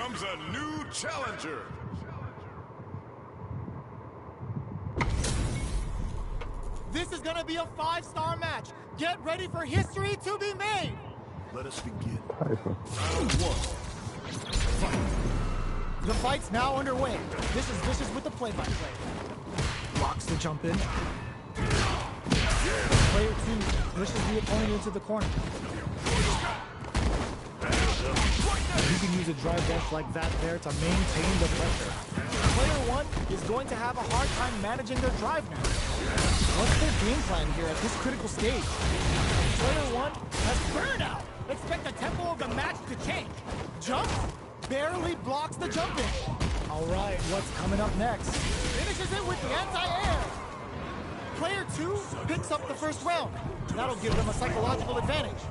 comes a new challenger. This is gonna be a 5-star match. Get ready for history to be made. Let us begin. Round 1. The fight's now underway. This is Vicious with the play-by-play. Blocks the jump in. Player 2 pushes the opponent into the corner. You can use a drive dash like that there to maintain the pressure. Player 1 is going to have a hard time managing their drive now. What's their game plan here at this critical stage? Player 1 has burnout. Expect the tempo of the match to change. Jump barely blocks the jump in. All right, what's coming up next? Finishes it with the anti-air. Player 2 picks up the first round. That'll give them a psychological advantage.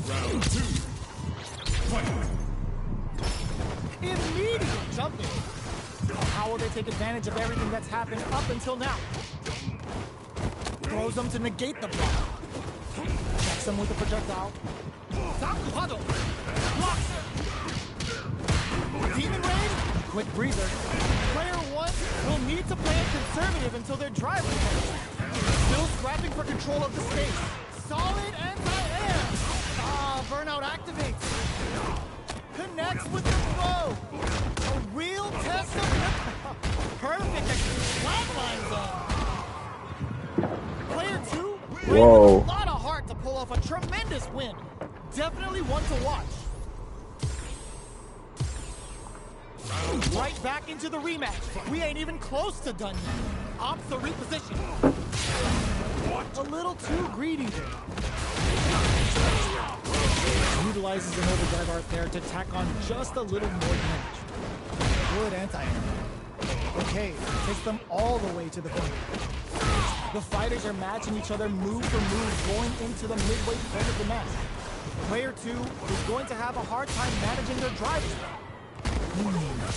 Round 2. Fight. Immediate jumping. How will they take advantage of everything that's happened up until now? Throws them to negate the block. Checks them with the projectile. Huddle. Blocks. Demon Raid. Quick breather. Player 1 will need to play it conservative until their drive returns. Still scrapping for control of the space. Solid anti-air. Burnout activates. Connects with the throw. A real test of perfect flatline zone. Player 2 with a lot of heart to pull off a tremendous win. Definitely one to watch. Right back into the rematch. We ain't even close to done yet. Opts the reposition. A little too greedy there. Utilizes an overdrive art there to tack on just a little more damage. Good anti-air. Okay, takes them all the way to the corner. The fighters are matching each other move for move going into the midway point of the match. Player 2 is going to have a hard time managing their drive.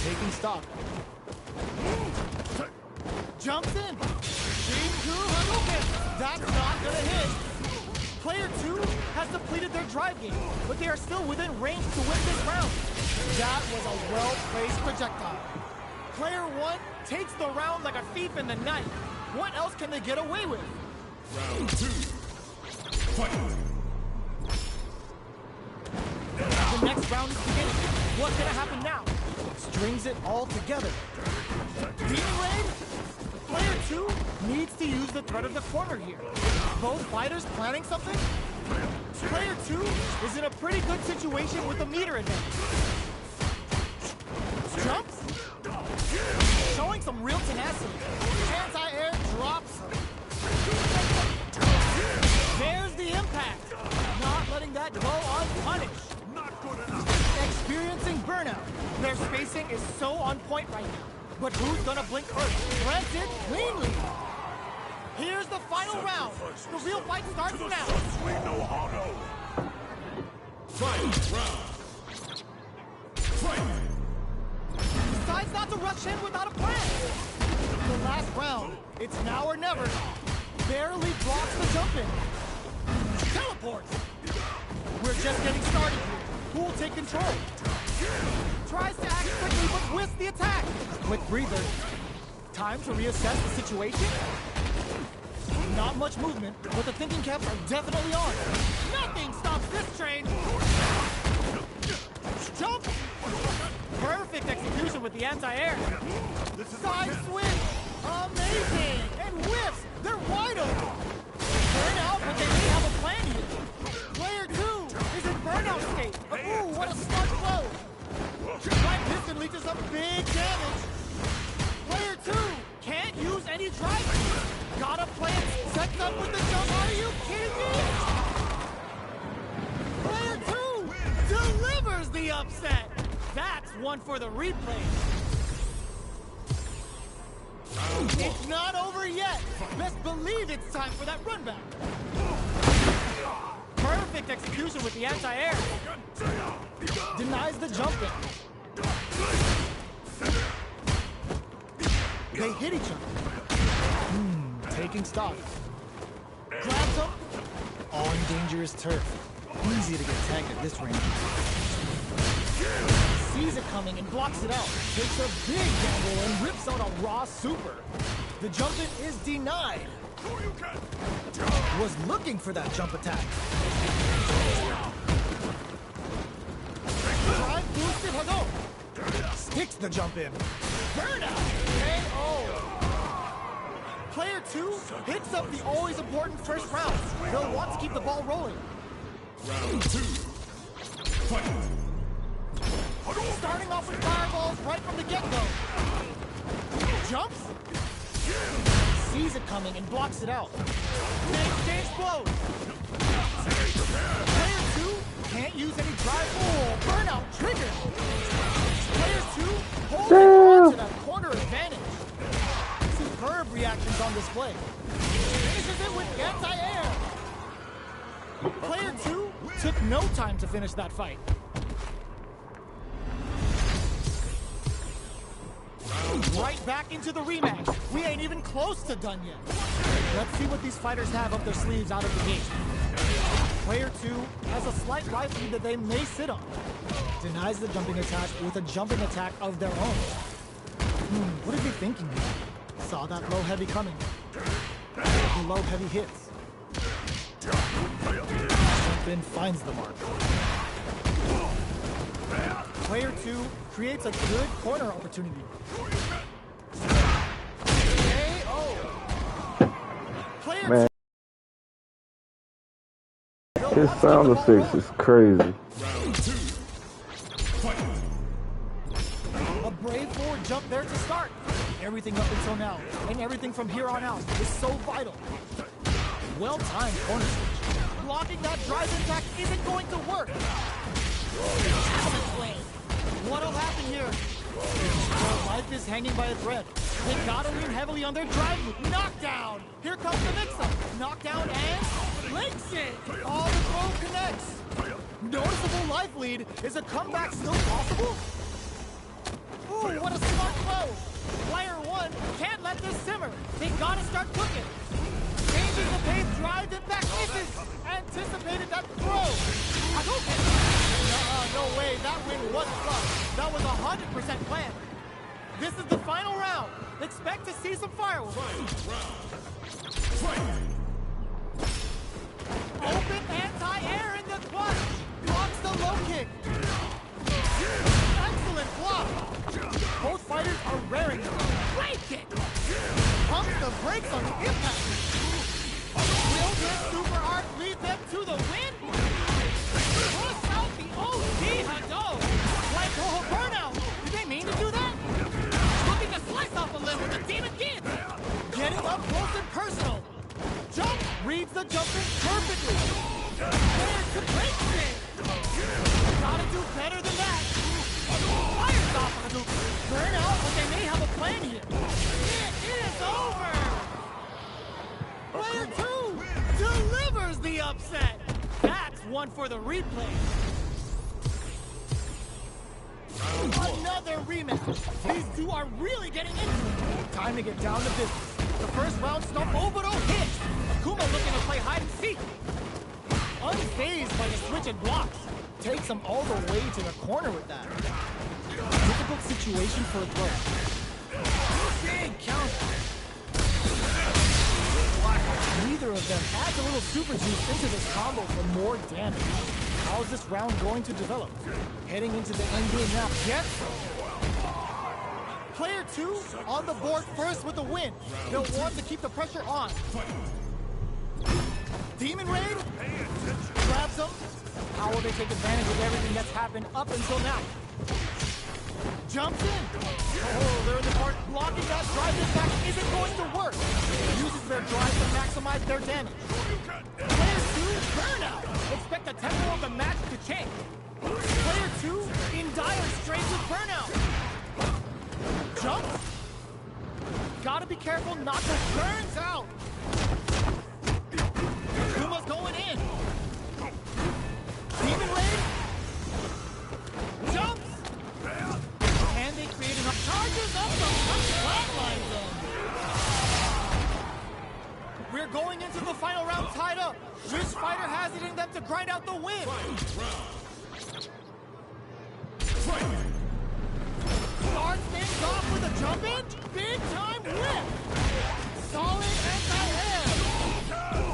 Taking stock. Jumps in. That's not gonna hit. Player 2 has depleted their drive game, but they are still within range to win this round. That was a well-placed projectile. Player 1 takes the round like a thief in the night. What else can they get away with? Round 2. Fight. The next round is beginning. What's gonna happen now? Strings it all together. Demon Raid? Player 2 needs to use the threat of the corner here. Both fighters planning something? Player 2 is in a pretty good situation with a meter advantage. Jumps? Showing some real tenacity. Anti-air drops her. There's the impact. Not letting that go unpunished. Experiencing burnout. Their spacing is so on point right now. But who's gonna blink first? Grants it cleanly. Here's the final round. The real fight starts now. We know how to. Fight round. Fight. Decides not to rush in without a plan. The last round. It's now or never. Barely blocks the jump in. Teleports. We're just getting started here. Who will take control? Tries to act quickly but whisks the attack. Quick breather. Time to reassess the situation. Not much movement, but the thinking caps are definitely on. Nothing stops this train. Jump. Perfect execution with the anti-air. Side switch. Amazing. And whiffs. They're wide open. Burn out, but they may have a plan here. Player 2 is in burnout state. Ooh, what a slug blow. Right piston leaches some big damage. Player 2 can't use any drive. Gotta play it. Sets up with the jump. Are you kidding me? Player 2 delivers the upset. That's one for the replay. It's not over yet. Best believe it's time for that run back. Perfect execution with the anti-air. Denies the jump in. They hit each other. Taking stock. Grabs him. On dangerous turf. Easy to get tagged at this range. sees it coming and blocks it out. Takes a big gamble and rips out a raw super. The jump in is denied. Was looking for that jump attack. Drive boosted Hadouken. Sticks the jump in. Burnout. KO. Player 2 hits up the always important first round. He'll want to keep the ball rolling. Round 2. Fight. Starting off with fireballs right from the get-go. Jumps. Sees it coming and blocks it out. Big stage blows. Player 2 can't use any drive. Oh, burnout triggered. Player 2 holding on to that corner advantage. Superb reactions on display. Finishes it with anti-air. Player 2 took no time to finish that fight. Right back into the rematch. We ain't even close to done yet. Let's see what these fighters have up their sleeves out of the gate. Player 2 has a slight right lead that they may sit on. Denies the jumping attack with a jumping attack of their own. What are they thinking here? Saw that low heavy coming. The low heavy hits. Jump in finds the mark. Player 2 creates a good corner opportunity. Man, his sound effects is crazy. Round 2. Fight. A brave forward jump there to start. Everything up until now, and everything from here on out, is so vital. Well-timed corner switch. Blocking that drive attack isn't going to work. What'll happen here? Their life is hanging by a thread. They gotta lean heavily on their drive move. Knockdown! Here comes the mix-up. Knockdown and links it. All the throw connects. Noticeable life lead. Is a comeback still possible? Ooh, what a smart throw. Player 1 can't let this simmer. They gotta start cooking. Changing the pace, drive impact misses. Anticipated that throw. Hadouken. No way, that win wasn't fluff. That was 100% planned. This is the final round. Expect to see some fireworks. Fight. Open anti-air in the clutch. Blocks the low kick. Excellent block. Both fighters are raring to go. Great kick. Pumps the brakes on the impact. Will this super art lead them to the win? Push out the OG Hadouken. Like, oh, burnout. Did they mean to do that? Looking to slice off a limb with a demon gift. Getting up close and personal. Jump reads the jump in perfectly. There's the break spin. Gotta do better than that. Fires off Hadouken. Burnout, but they may have a plan here. It is over. Player 2 delivers the upset. That's one for the replay. Another rematch. These two are really getting into it. Time to get down to business. The first round stump Obito hit. Akuma looking to play hide and seek. Unfazed by the switch and blocks. Takes him all the way to the corner with that. Difficult situation for a throw. Big counter. Neither of them adds a little super juice into this combo for more damage. How's this round going to develop? Heading into the end game now. Yes. Player 2 on the board first with a win. They'll want to keep the pressure on. Demon Raid grabs them. How will they take advantage of everything that's happened up until now? Jumps in. Oh, they're in the park. Blocking that drive impact isn't going to work. Uses their drive to maximize their damage. Player 2, burnout. Expect the tempo of the match to change. Player 2 in dire straits with burnout. Jumps. Gotta be careful not to burns out. Kuma's going in. Demon Raid. Jumps. And they create enough charges up the flatline zone. We're going into the final round tied up. Which fighter has it in them to grind out the win? starts things off with a jump in. Big time whip. Solid anti-air.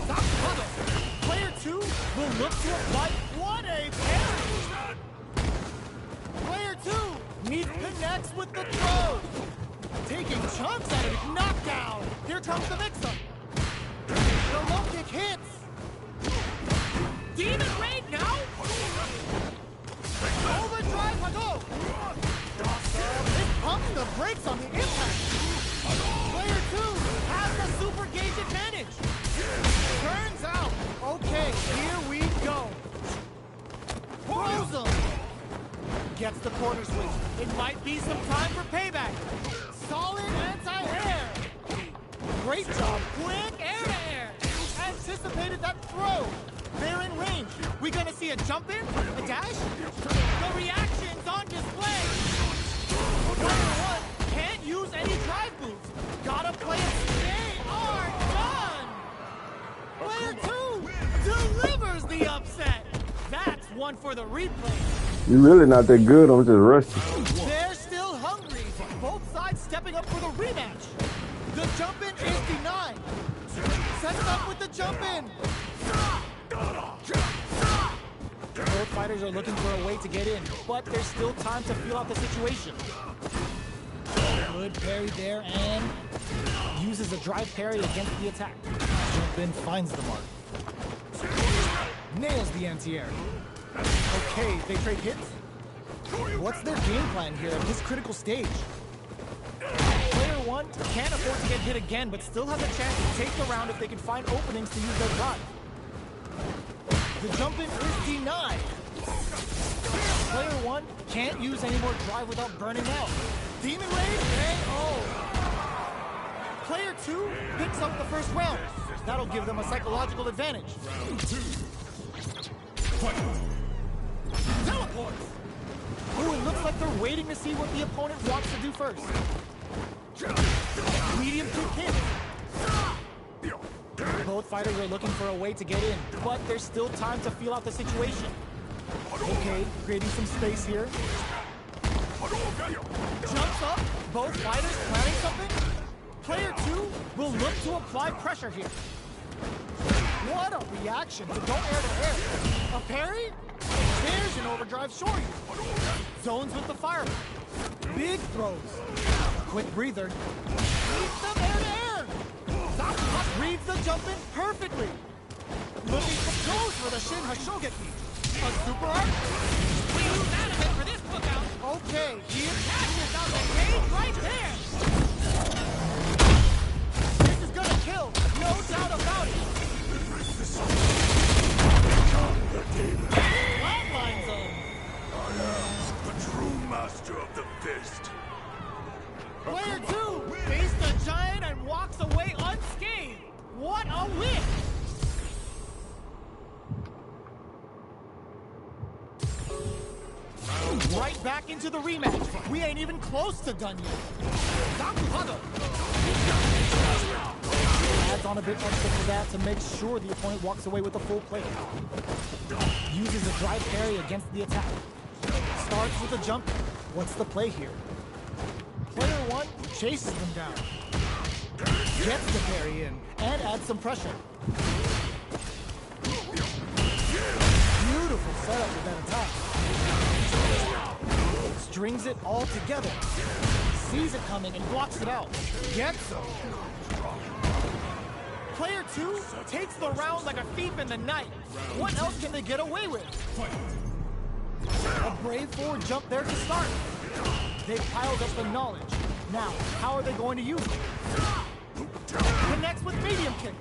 Stop the puddle. Player 2 will look to apply. What a parry. Player 2 meets connects with the throw. Taking chunks out of it. Knockdown. Here comes the mix-up. The low kick hits. Demon Raid now. Overdrive Hadouken! It pumps the brakes on the impact! Player 2 has the super gauge advantage! Turns out! Okay, here we go! Throws him! Gets the corner switch. It might be some time for payback! Solid anti-air! Great job! Quick air-to-air! Anticipated that throw! They're in range. We gonna see a jump in? A dash? The reaction's on display! Player 1 can't use any drive moves. Gotta play it. They are done! Player 2 delivers the upset! That's one for the replay. You're really not that good. I'm just rusty. They're still hungry. Both sides stepping up for the rematch. The jump in is denied. Sets up with the jump in. Both fighters are looking for a way to get in, but there's still time to feel out the situation. Good parry there, and uses a drive parry against the attack. Jump in finds the mark. Nails the anti-air. Okay, they trade hits. What's their game plan here at this critical stage? Player 1 can't afford to get hit again, but still has a chance to take the round if they can find openings to use their drive. The jump in is denied. Player 1 can't use any more drive without burning out. Demon Raid KO. Player 2 picks up the first round. That'll give them a psychological advantage. Round 2. Fight. Teleports. Ooh, it looks like they're waiting to see what the opponent wants to do first. Medium kick hit. Both fighters are looking for a way to get in, but there's still time to feel out the situation. Okay, creating some space here. Jumps up, both fighters planning something. Player 2 will look to apply pressure here. What a reaction to go air to air. A parry? There's an overdrive shorty. Zones with the fire. Big throws. Quick breather. Leads them air to air. Reads the jump in perfectly. Looking for goes for the Shin Hashogeki. A super art. We use that a bit for this cookout. Okay, he attaches out the cage right there. This is gonna kill, no doubt about it. Flatline zone. The true master of the fist. Player 2 faced the giant and walks away unscathed. What a win! Right back into the rematch. We ain't even close to done yet. Adds on a bit extra for that to make sure the opponent walks away with a full plate. Uses a drive parry against the attack. Starts with a jump. What's the play here? Player 1 chases them down. Gets the parry in and adds some pressure. Beautiful setup with that attack. Strings it all together. Sees it coming and blocks it out. Gets him. Player 2 takes the round like a thief in the night. What else can they get away with? A brave forward jump there to start. They've piled up the knowledge. Now, how are they going to use it? Connects with medium kick.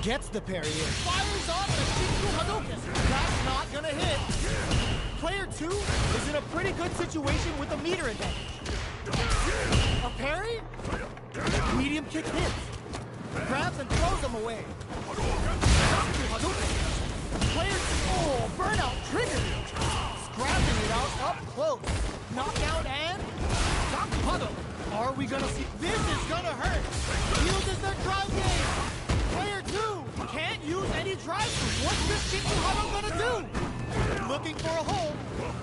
Gets the parry in. Fires off the Shinku Hadouken. That's not gonna hit. Player 2 is in a pretty good situation with a meter advantage. A parry? Medium kick hits. Grabs and throws him away. Player 2, burnout triggered. Scrapping it out up close. Knockout and puddle. Are we gonna see? This is gonna hurt. Uses their drive game. Player 2 can't use any drive through. What's this Shinku Hado gonna do? Looking for a hole.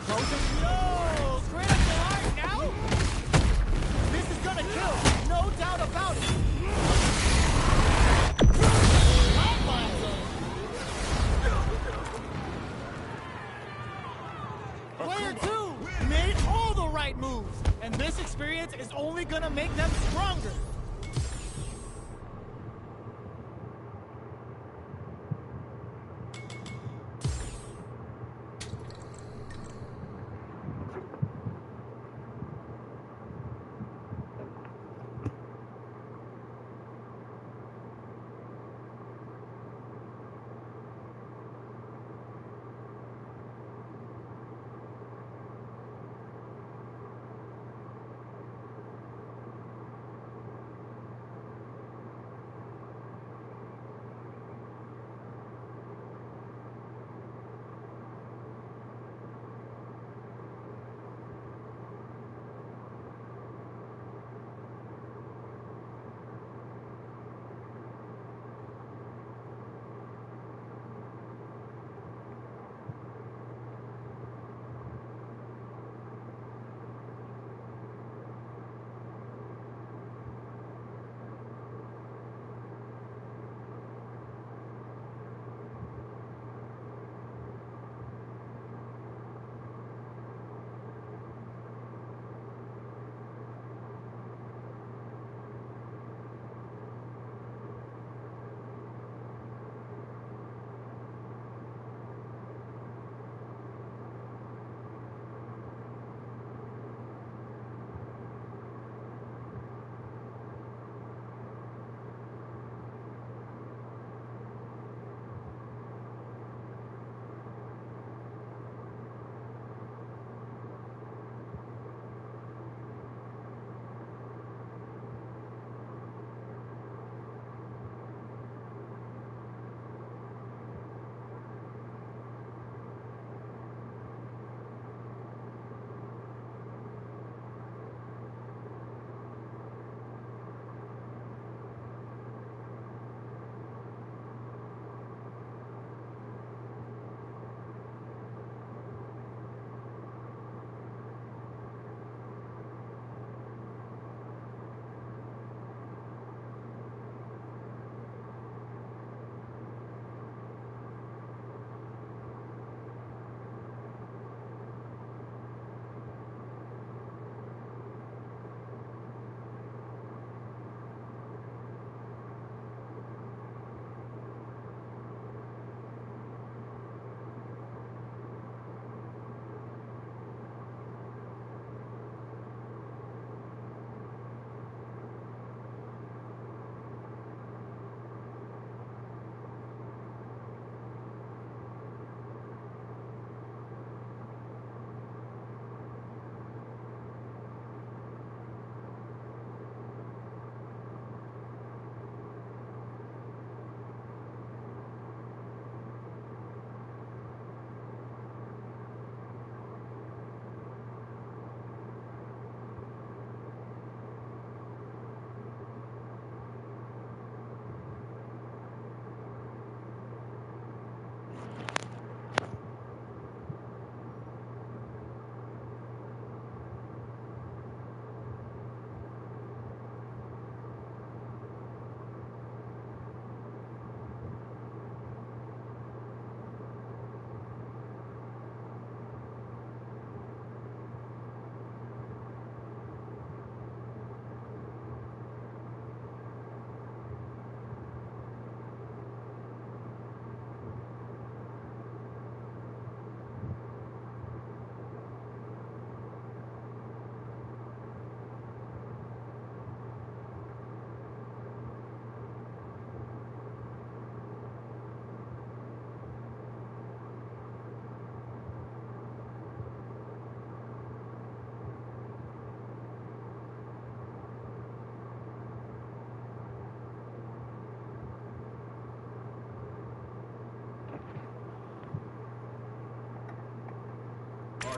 Throws him. No! Critical art now? gonna kill, no doubt about it. Player 2 made all the right moves, and this experience is only gonna make them stronger.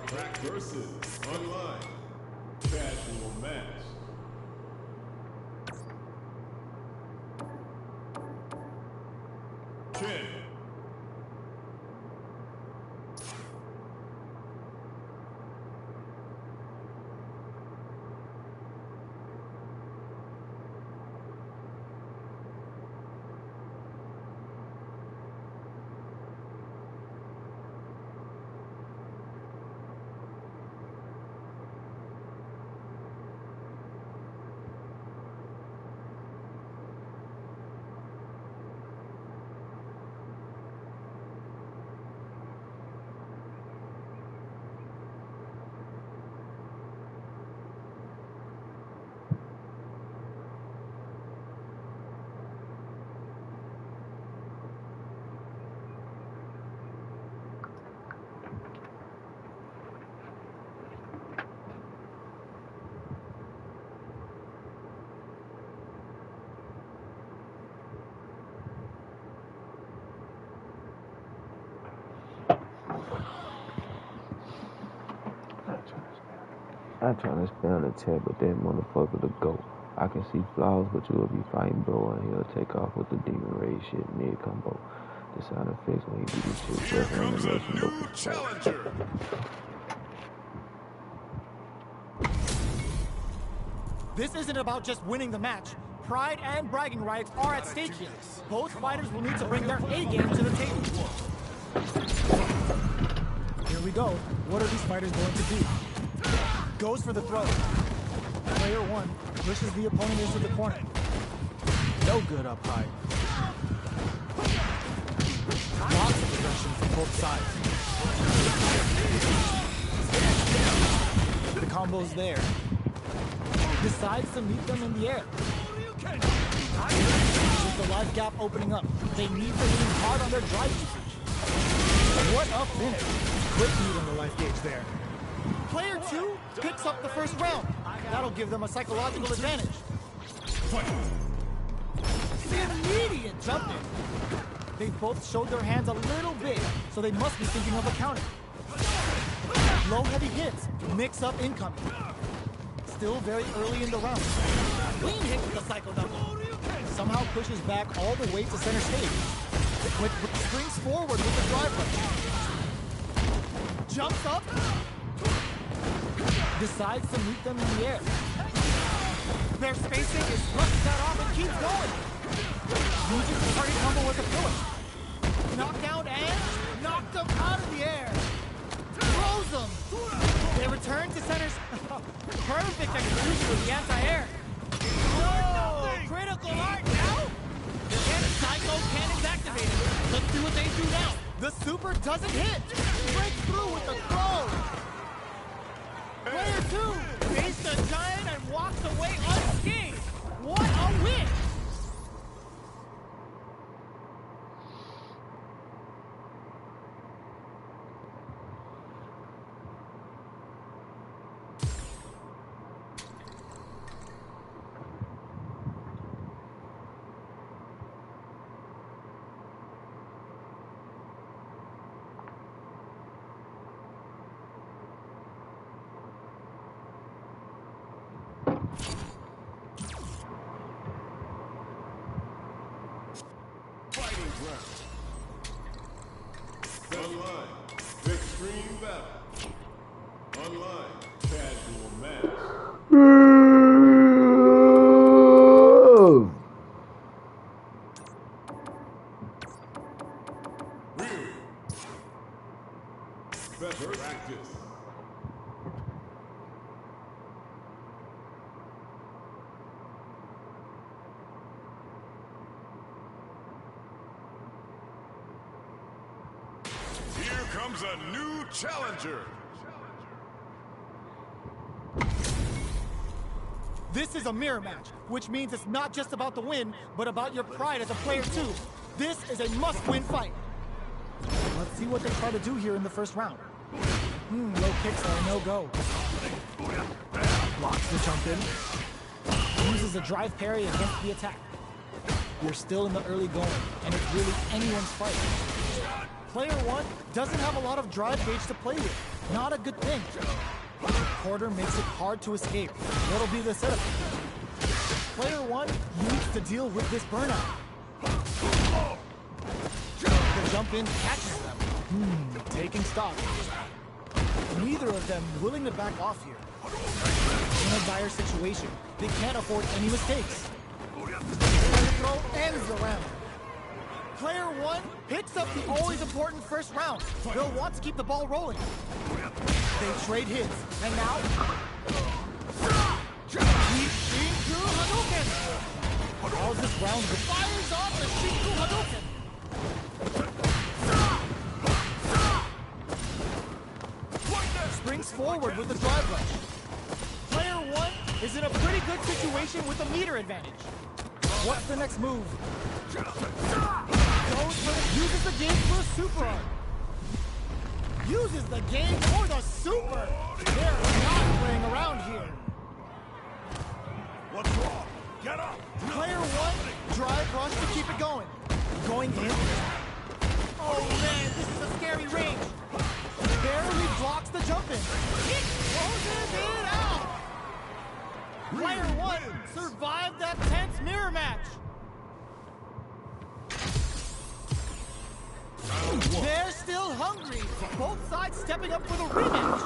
Track versus online casual match. Ken. I try to spell the tech, but that motherfucker the GOAT. I can see flaws, but you will be fighting, bro, and he'll take off with the demon raid shit mid combo. The sound effects when he do this shit, Here breath comes a animation, dope new as fuck. challenger. This isn't about just winning the match. Pride and bragging rights are at stake here. Both fighters will need to bring their A game to the table. Here we go. What are these fighters going to do? Goes for the throw. Player one pushes the opponent into the corner. No good up high. Lots of aggression from both sides. The combo's there. Decides to meet them in the air. With the life gap opening up, they need to lean hard on their drive usage. What a finish. Quick lead on the life gauge there. Player two picks up the first round. That'll give them a psychological advantage. The immediate jump in. They both showed their hands a little big, so they must be thinking of a counter. Low heavy hits, mix up incoming. Still very early in the round. Clean hit with the psycho double. Somehow pushes back all the way to center stage. Springs forward with the drive rush. Jumps up. Decides to meet them in the air. Their spacing is flushed that off and keeps going. Uses the target combo with a pillar. Knockdown and knocked them out of the air. Throws them. They return to center's perfect execution with the anti-air. No! Critical art now? Psycho cannon's activated. Let's see what they do now. The super doesn't hit. Breaks through with the throw. Player two faced the giant and walks away unscathed. What a win! Online, extreme battle. Online, casual match. Real. Better practice. Here comes a new challenger. This is a mirror match, which means it's not just about the win, but about your pride as a player too. This is a must-win fight. Let's see what they try to do here in the first round. Low kicks are a no-go. Blocks the jump in. Uses a drive parry against the attack. We're still in the early going, and it's really anyone's fight. Player one doesn't have a lot of drive gauge to play with. Not a good thing. The quarter makes it hard to escape. What'll be the setup? Player one needs to deal with this burnout. The jump in catches them. Taking stock. Neither of them willing to back off here. In a dire situation, they can't afford any mistakes. The throw ends the round. Player one picks up the always important first round. They'll want to keep the ball rolling. They trade hits, and now... Shinku Hadouken! How's this round? Fires off the Shinku Hadouken! Springs forward with the drive rush. Player one is in a pretty good situation with a meter advantage. What's the next move? Uses the game for a super art. Uses the game for the super. They're not playing around here. What's wrong? Get up! Player one, drive rush to keep it going. Going in. Oh man, this is a scary range. Barely blocks the jump in. It closes it out. one survived that tense mirror match. They're still hungry. Both sides stepping up for the rematch.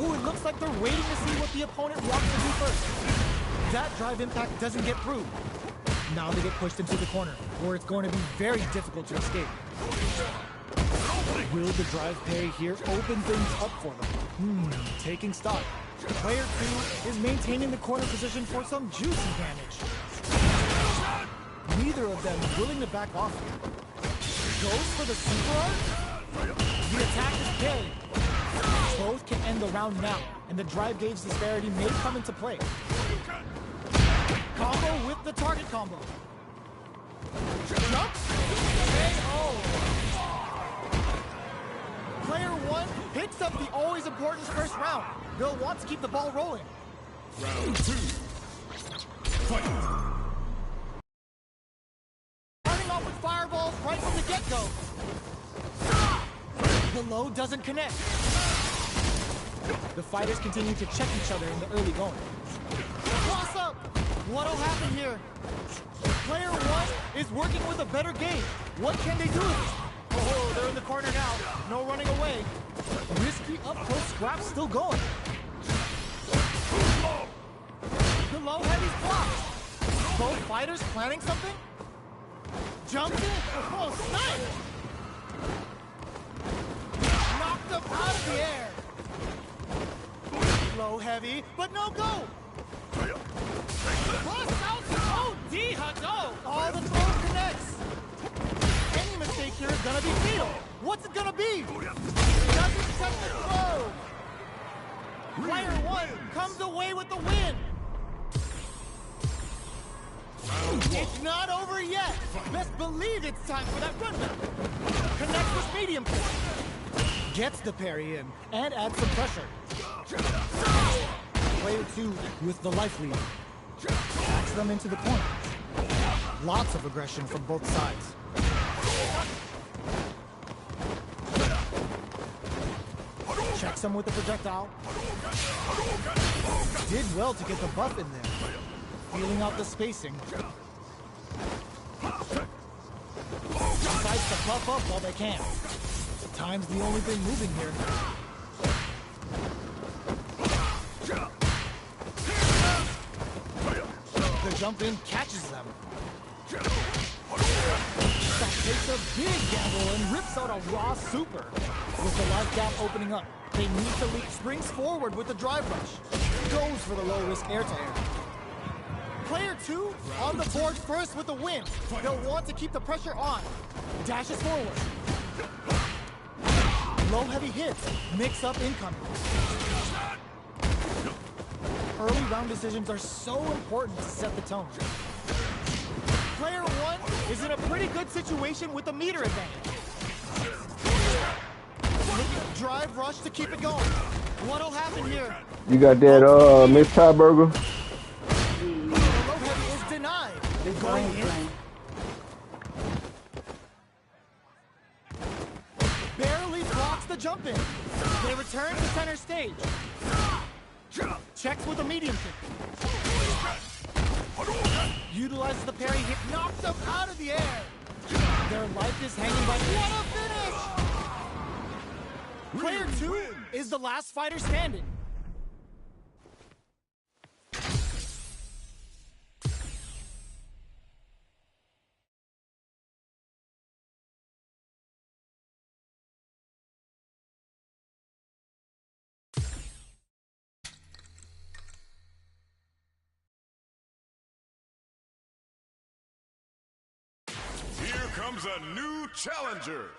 Oh, it looks like they're waiting to see what the opponent wants to do first. That drive impact doesn't get through. Now they get pushed into the corner, where it's going to be very difficult to escape. Will the drive parry here open things up for them? Taking stock. Player 2 is maintaining the corner position for some juicy damage. Neither of them willing to back off here. Goes for the super art. The attack is parried. Both can end the round now, and the drive gauge disparity may come into play. Combo with the target combo. Jump. KO. Player 1 picks up the always important first round. They'll want to keep the ball rolling. Round 2. Fight. Starting off with fireballs right from the get-go. The low doesn't connect. The fighters continue to check each other in the early going. Cross up! What'll happen here? Player 1 is working with a better gauge. What can they do? Oh, they're in the corner now. No running away. Risky up-close scrap still going. The low heavy's blocked. Both fighters planning something? Jumped in? Oh, snipe! Knocked up out of the air. Low heavy, but no go. Cross out. Oh, D-Hado. All the throw connects. Any mistake here is gonna be fatal. What's it gonna be? Doesn't set the throw. Player 1 comes away with the win. It's not over yet. Best believe it's time for that run back. Connects with medium kick. Gets the parry in and adds some pressure. Player 2 with the life lead. Backs them into the corner. Lots of aggression from both sides. Checks him with the projectile. Did well to get the buff in there. Feeling out the spacing. Decides to buff up while they can. Time's the only thing moving here. The jump in catches them. That takes a big gamble and rips out a raw super. With the life gap opening up, they need to leap. Springs forward with the drive rush. Goes for the low risk air to air. Player 2 on the board first with the win. They'll want to keep the pressure on. Dashes forward. Low heavy hits. Mix up incoming. Early round decisions are so important to set the tone. Player 1 is in a pretty good situation with the meter advantage. Drive rush to keep it going. What'll happen here? You got that, Miss Thai Burger? Low heavy is denied. They're going in. Barely blocks the jump in. They return to center stage. Checks with a medium kick. Utilizes the parry hit, knocks them out of the air. Their life is hanging by. What a finish! Player 2 is the last fighter standing. Here comes a new challenger.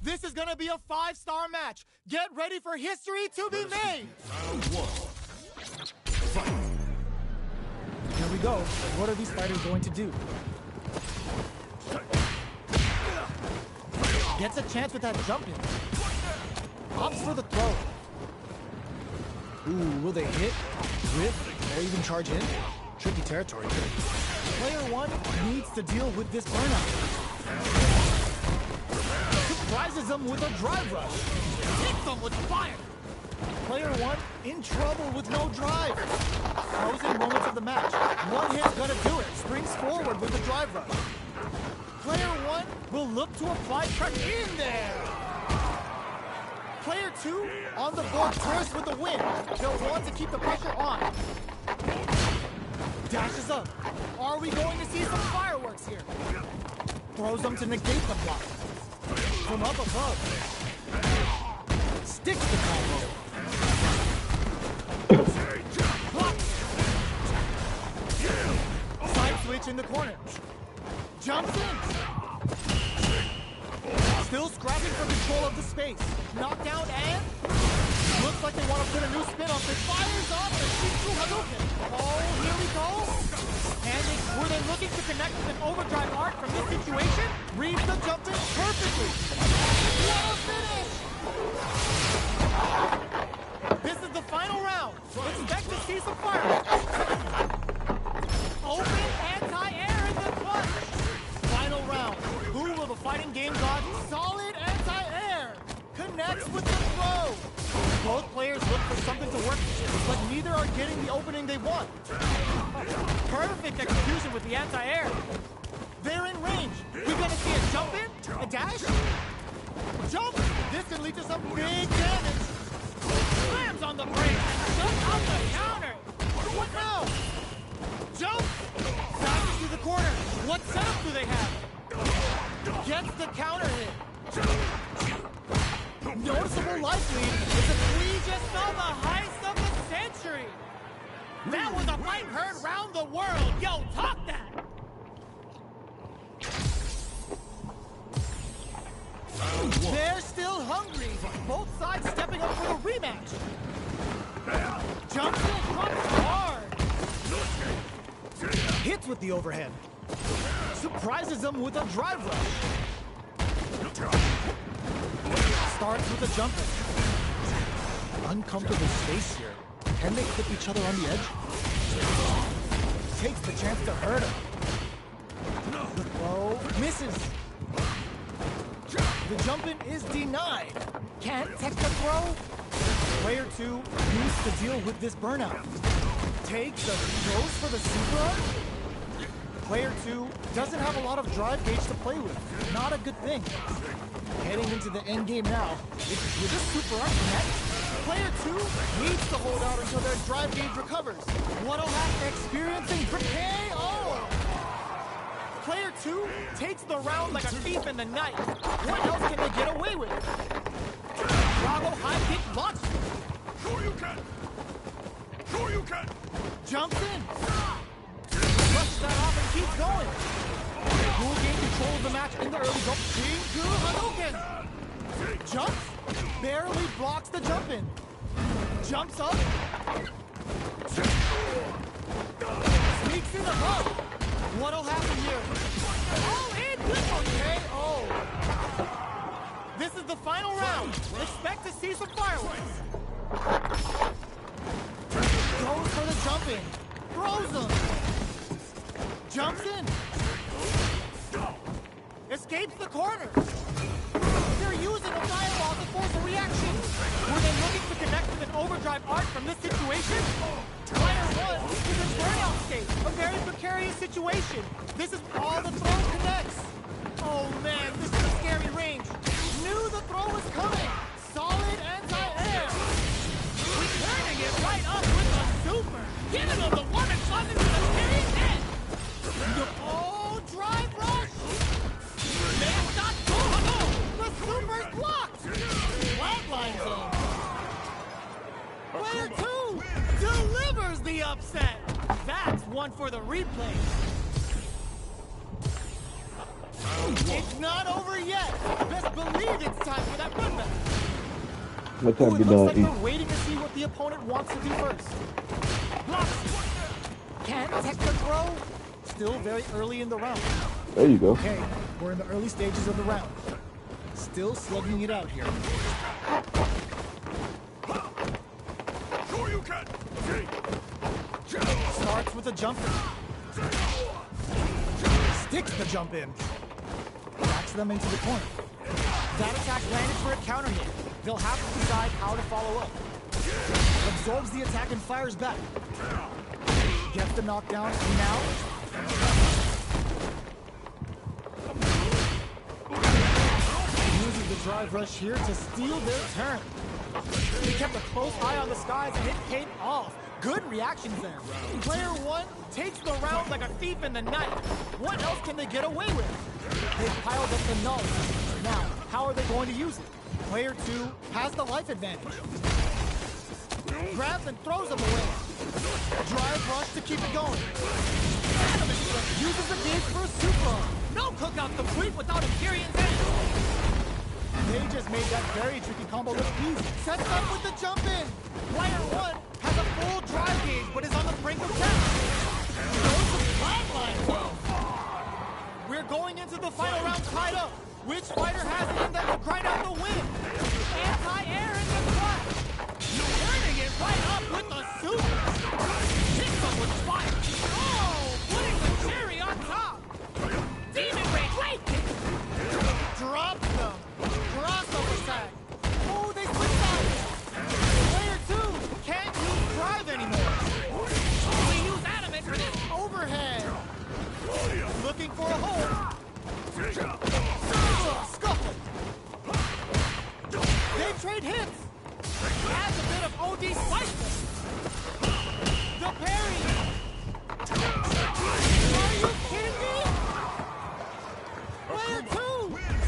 This is gonna be a 5-star match. Get ready for history to be made. Round 1. Fight. Here we go. What are these fighters going to do? Gets a chance with that jump in. Opts for the throw. Ooh, will they hit, whip, or even charge in? Tricky territory. Player 1 needs to deal with this burnout. surprises them with a drive rush. Hits them with fire. Player one in trouble with no drive. Closing moments of the match. One hit's gonna do it. Springs forward with the drive rush. Player one will look to apply pressure in there. Player two on the board first with the win. They'll want to keep the pressure on. Dashes up. Are we going to see some fireworks here? Throws them to negate the block. From up above. Sticks the combo. Blocks. Side switch in the corner. Jumps in. Still scrapping for control of the space. Knockdown and... Looks like they want to put a new spin on this. Fires off the Shiksu Hadouken. Oh, here we go. And were they looking to connect with an overdrive arc from this situation? Reads the jump in perfectly. What a finish! This is the final round. Expect to see some fireworks. Open anti-air in the clutch. Final round. Who will the fighting game god? Solid anti-air. Connects with the throw. Both players look for something to work with, but neither are getting the opening they want. Perfect execution with the anti-air. They're in range. We're gonna see a jump in, a dash, jump. This could lead to some big damage. Slams on the brake, jump out the counter. What now? Jump. Dashes through the corner. What setup do they have? Gets the counter hit. Noticeable life lead. We just saw the heist of the century. That was a fight heard round the world. Yo, talk that. They're still hungry. Both sides stepping up for the rematch. Jumps in, runs hard. Hits with the overhead. Surprises them with a drive rush. Starts with a jump in. Uncomfortable space here. Can they clip each other on the edge? Takes the chance to hurt him. The throw misses. The jump in is denied. Can't tech the throw. Player two needs to deal with this burnout. Takes the goes for the super arc. Player two doesn't have a lot of drive gauge to play with. Not a good thing. Heading into the end game now. With this super arc connect, player two needs to hold out until their drive gauge recovers. What'll have experiencing KO. Player two takes the round like a thief in the night. What else can they get away with? Bravo high kick launch. Sure you can. Sure you can. Jumps in. Brushes that off and keeps going. Will gain control of the match in the early go. Shinku Hadouken. Jumps. Barely blocks the jump in. Jumps up. Sneaks in above. What'll happen here? Oh, in good one. KO. This is the final round. Expect to see some fireworks. Goes for the jump in. Throws them. Jumps in. Escapes the corner. They're using a firewall to force a reaction. Were they looking to connect with an overdrive arc from this situation? Player one is in burnout state. A very precarious situation. This is all the throw connects. Oh man, this is a scary range. Knew the throw was coming. Solid anti-air. Returning it right up with a super. Giving them the one and shot into the scary head. Oh, drive rush. Man, not good. The super's blocked. Flatline zone. Player two delivers the upset. That's one for the replay. It's not over yet. Best believe it's time for that run back. What time It you looks done like eat? we're waiting to see what the opponent wants to do first. Blocks. Can't tech the throw. Still very early in the round. There you go. Okay, we're in the early stages of the round. Still slugging it out here. Sure you can. Starts with a jump in. Sticks the jump in. Backs them into the corner. That attack landed for a counter hit. They'll have to decide how to follow up. Absorbs the attack and fires back. Gets the knockdown, and now... uses the drive rush here to steal their turn. He kept a close eye on the skies and it paid off. Good reactions there. Player one takes the round like a thief in the night. What else can they get away with? They piled up the nulls. Now, how are they going to use it? Player two has the life advantage. Grabs and throws them away. Drive rush to keep it going. Uses the gauge for a super. No cookout complete without Imperium's end. They just made that very tricky combo look easy. Sets up with the jump in. Player one has a full drive gauge, but is on the brink of death. Goes to flatline. We're going into the final round tied up. Which fighter has it in them to grind out the win? Anti-air in the front. Turning it right up with the super. Hits them with fire. Oh, putting the cherry on top. Demon Rage, wait! Drops them. Crossover tag. Oh, they switch sides. Player two can't use drive anymore. We use adamant for this. Overhead. Looking for a hold. Scuffle. They trade hits. Adds a bit of OD spice. The parry. Are you kidding me? Player two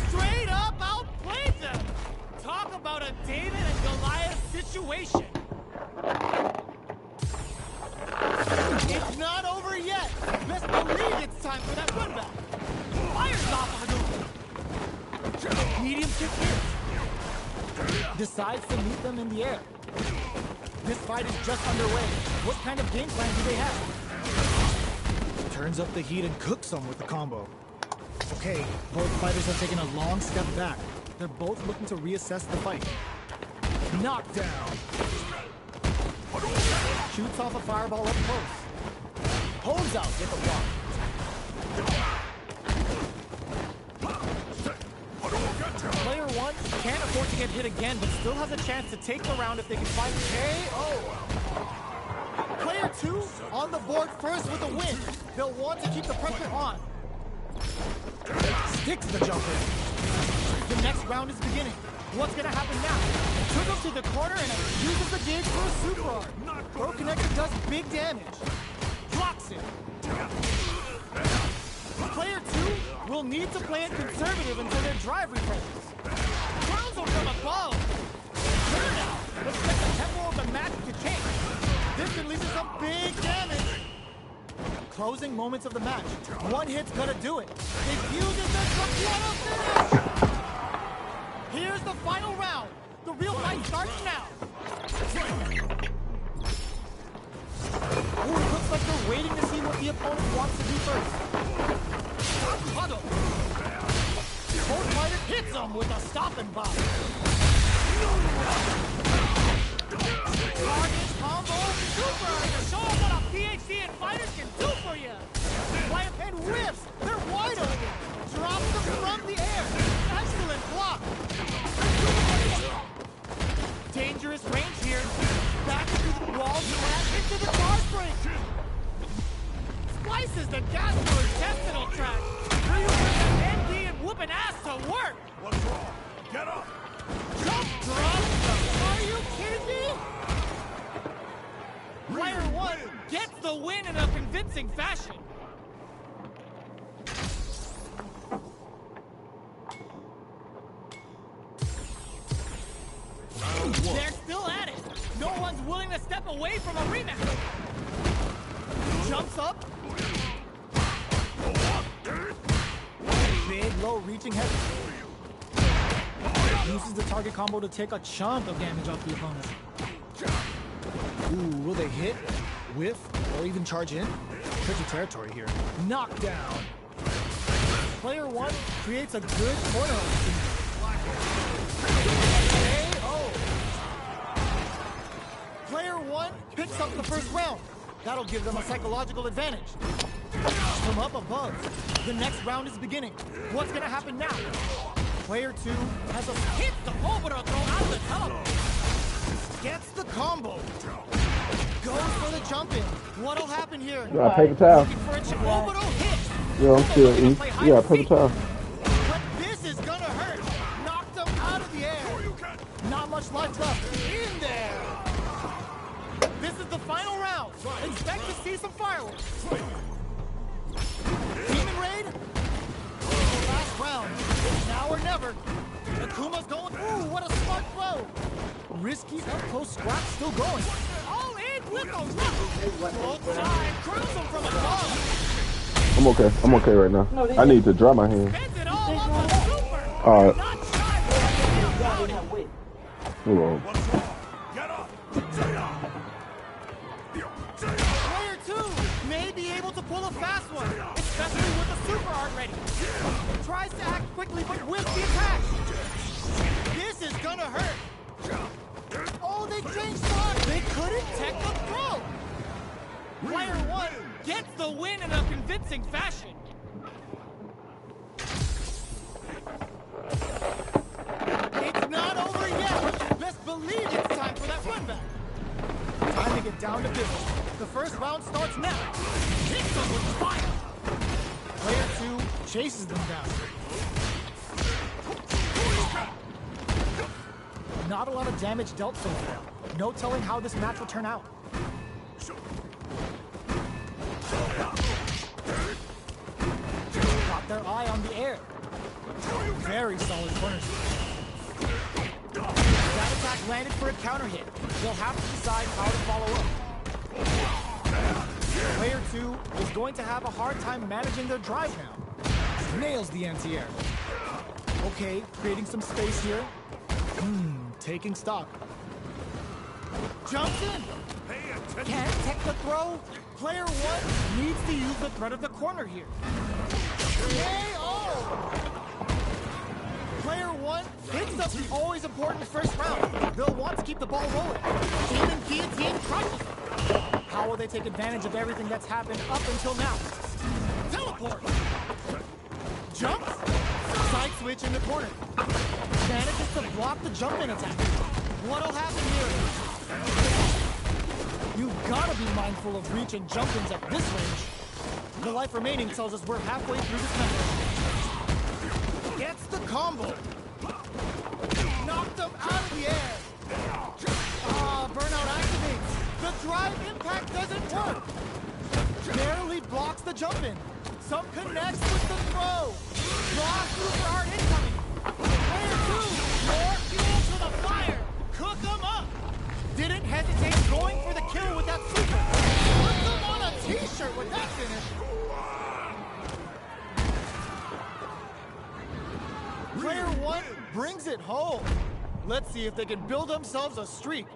straight up outplayed them. Talk about a David and Goliath situation. It's not over yet. Best believe it's time for that run back. Fires off Hadouken. Medium kick here. Decides to meet them in the air. This fight is just underway. What kind of game plan do they have? Turns up the heat and cooks them with the combo. Okay, both fighters have taken a long step back. They're both looking to reassess the fight. Knockdown. Shoots off a fireball up close. Holds out with a block. Player one can't afford to get hit again, but still has a chance to take the round if they can find KO. Player two on the board first with a win. They'll want to keep the pressure on. Sticks the jumper. The next round is beginning. What's gonna happen now? Took him to the corner and uses the gauge for a super arm. Pro Connector does big damage. Blocks it. Player two will need to play it conservative until their drive refreshes. Crowns will from above. Turn out. Expect the tempo of the match to change. This can lead to some big damage. Closing moments of the match. One hit's gonna do it. It fuses the Taquano finish. Here's the final round. The real fight starts now. Ooh, it looks like they're waiting to see what the opponent wants to do first. Huddle. Both fighters hits him with a stopping bomb. Carnage combo super to show them what a PhD and fighters can do for you. Flying pin whiffs. They're wide open. Drops them from the air. Excellent block. Dangerous range here. Back through the walls, back into the charge break. Splices the gas for intestinal tract. Where you bring an ND and whooping ass to work. What's wrong? Get up! Jump drop. Are you kidding me? Player one gets the win in a convincing fashion. They're still at it. No one's willing to step away from a rematch. Jumps up. Big, low, reaching heavy. Uses the target combo to take a chunk of damage off the opponent. Ooh, will they hit, whiff, or even charge in? Tricky territory here. Knockdown. Player one creates a good corner opportunity. Player one picks up the first round. That'll give them a psychological advantage. From up above, the next round is beginning. What's gonna happen now? Player 2 has a hit the orbiter throw out the teleport. Gets the combo. Goes for the jump in. What'll happen here? You got paper towel. Looking for a orbital hit. Yeah, I'm still eating. You got paper towel. But this is gonna hurt. Knocked him out of the air. Not much life left. In there. This is the final round. Expect to see some fireworks. Demon Raid. Last round. Now or never. Akuma's going. Ooh, what a smart throw. Risky up close scrap still going. All in with a rough. Both sides curls him from above. I'm okay. I'm okay right now. I need to dry my hands. Spends it all on the super. All right. Not shy for a Hold on. Get up! Player 2 may be able to pull a fast one, especially with the super art ready. Tries to act quickly, but with the attack. This is gonna hurt. Oh, they changed spots. They couldn't tech the throw. Player 1 gets the win in a convincing fashion. It's not over yet. Best believe it's time for that run back. Time to get down to business. The first round starts now. Hits them with fire. Player 2 chases them down. Not a lot of damage dealt so far. No telling how this match will turn out. Got their eye on the air. Very solid corner. That attack landed for a counter hit. They'll have to decide how to follow up. Player 2 is going to have a hard time managing their drive now. Nails the anti-air. Okay, creating some space here. Taking stock. Jumps in. Can't tech the throw. Player 1 needs to use the threat of the corner here. KO! Player 1 picks up the always important first round. They'll want to keep the ball rolling. Demon Guillotine crushes them. How will they take advantage of everything that's happened up until now? Teleport! Jumps? Side switch in the corner. Manages to block the jump-in attack. What'll happen here? You've gotta be mindful of reach and jump-ins at this range. The life remaining tells us we're halfway through this match. Gets the combo. Knocked him out of the air. Burnout activates. The drive impact doesn't work. Barely blocks the jump-in. Some connects with the throw. Raw super hard incoming. Player 2, more fuel to the fire. Cook them up. Didn't hesitate going for the kill with that super. Put them on a t-shirt with that finish. Player 1 brings it home. Let's see if they can build themselves a streak.